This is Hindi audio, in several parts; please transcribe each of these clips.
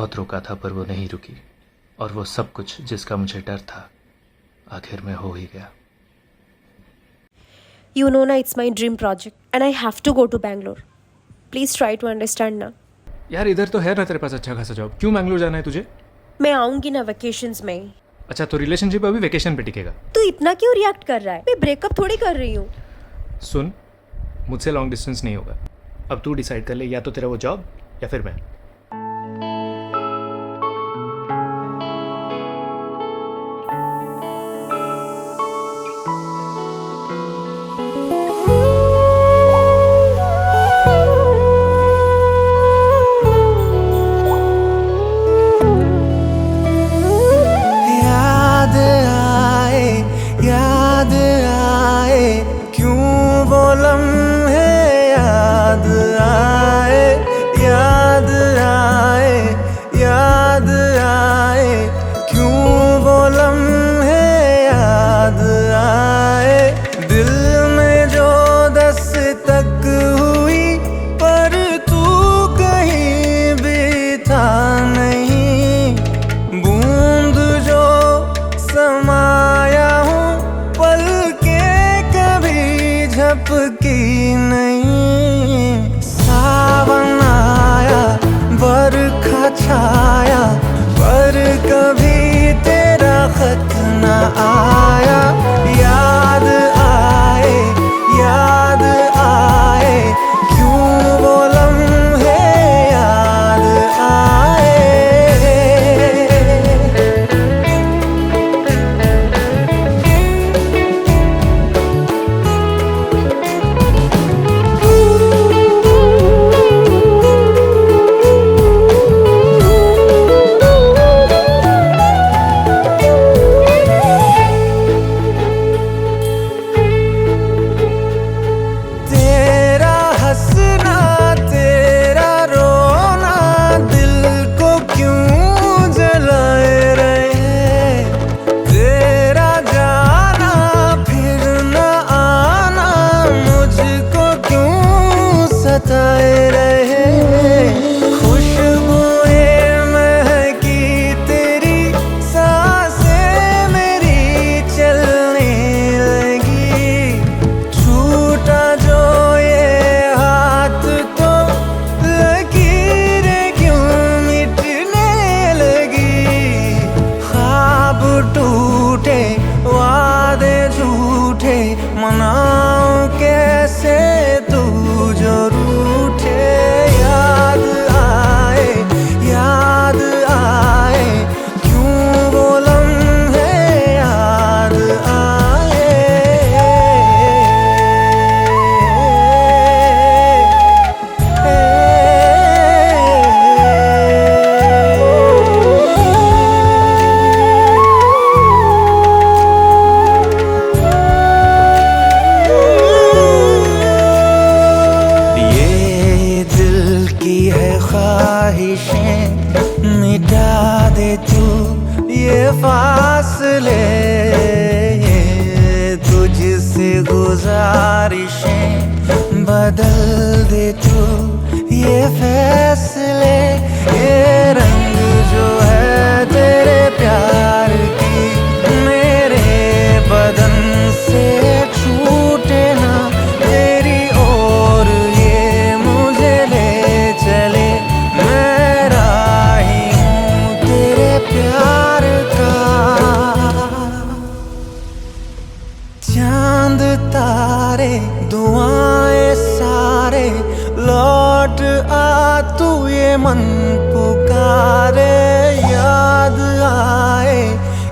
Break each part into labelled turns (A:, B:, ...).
A: बहुत रोका था पर वो नहीं रुकी, और वो सब कुछ जिसका मुझे डर था आखिर में हो ही गया।
B: You know, na, it's my dream project and I have to go to Bangalore. Please try to understand ना.
A: यार इधर तो है ना तेरे पास अच्छा खासा जॉब, क्यों बैंगलोर जाना है तुझे?
B: मैं आऊंगी ना वेकेशंस में।
A: अच्छा तो रिलेशनशिप अभी वेकेशन पे टिकेगा?
B: तू इतना क्यों रिएक्ट कर रहा है? मैं ब्रेकअप थोड़ी कर रही हूँ।
A: सुन, मुझसे लॉन्ग डिस्टेंस नहीं होगा। अब तू डिसाइड कर ले, या तो तेरा वो जॉब या फिर मैं।
C: याद आए क्यों वो लम्हे याद आए, याद आए, याद आए क्यों वो लम्हे याद आए। दिल में जो दस्तक हुई पर तू कहीं भी था नहीं, बूंद जो समाया हूँ पल के कभी झपकी नहीं। सावन आया बरखा छाया पर कभी तेरा खत न आया। याद आए, याद आए क्यों वो लम्हे याद आए। तेरा हंसना तेरा रोना दिल को क्यों जलाए रहे, तेरा जाना फिर न आना मुझको क्यों सताए रहे। खुशबुएं महकी तेरी सांसें मेरी चलने लगी, छूटा जो ये हाथ तो लकीरें क्यों मिटने लगी। ख्वाब टूटे वादे झूठे मनाऊं कैसे तू जो रूठे। याद आए, याद आए क्यों वो लम्हे याद आए। ये दिल की है ख्वाहिशें मिटा दे तू ये फासले, ये तुझसे गुजारिशें बदल दे तू ये फैसले। ये रंग जो है तेरे प्यार की मेरे बदन से छूटे ना, तेरी ओर ये मुझे ले चले। मैं राही हूँ तेरे प्यार का। चांद तारे दुआएं सारे लौट आ तू ये मन पुकारे। याद आए,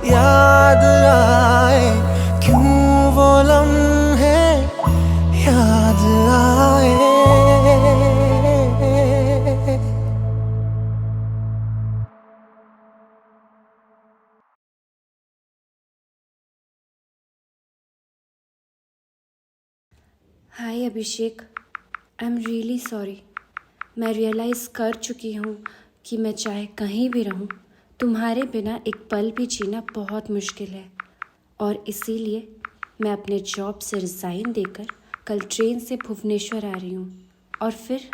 C: याद आए क्यों वो लम्हे याद आए।
D: हाय अभिषेक, आई एम रियली सॉरी। मैं रियलाइज़ कर चुकी हूँ कि मैं चाहे कहीं भी रहूँ तुम्हारे बिना एक पल भी जीना बहुत मुश्किल है, और इसीलिए मैं अपने जॉब से रिज़ाइन देकर कल ट्रेन से भुवनेश्वर आ रही हूँ, और फिर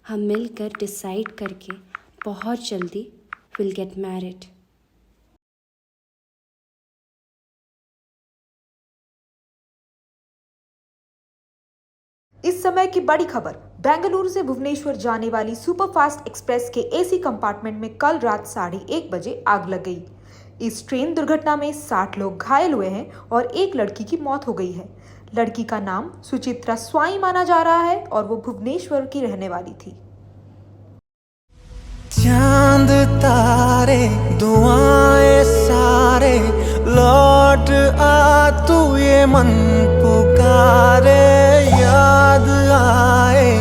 D: हम मिलकर डिसाइड करके बहुत जल्दी will get married.
E: इस समय की बड़ी खबर, बेंगलुरु से भुवनेश्वर जाने वाली सुपरफास्ट एक्सप्रेस के एसी कंपार्टमेंट में कल रात 1:30 बजे आग लग गई। इस ट्रेन दुर्घटना में 60 लोग घायल हुए हैं और एक लड़की की मौत हो गई है। लड़की का नाम सुचित्रा स्वाई माना जा रहा है और वो भुवनेश्वर की रहने वाली थी।
C: चांद तारे दुआएं सारे लौट आ तू ये मन पुकारे याद आए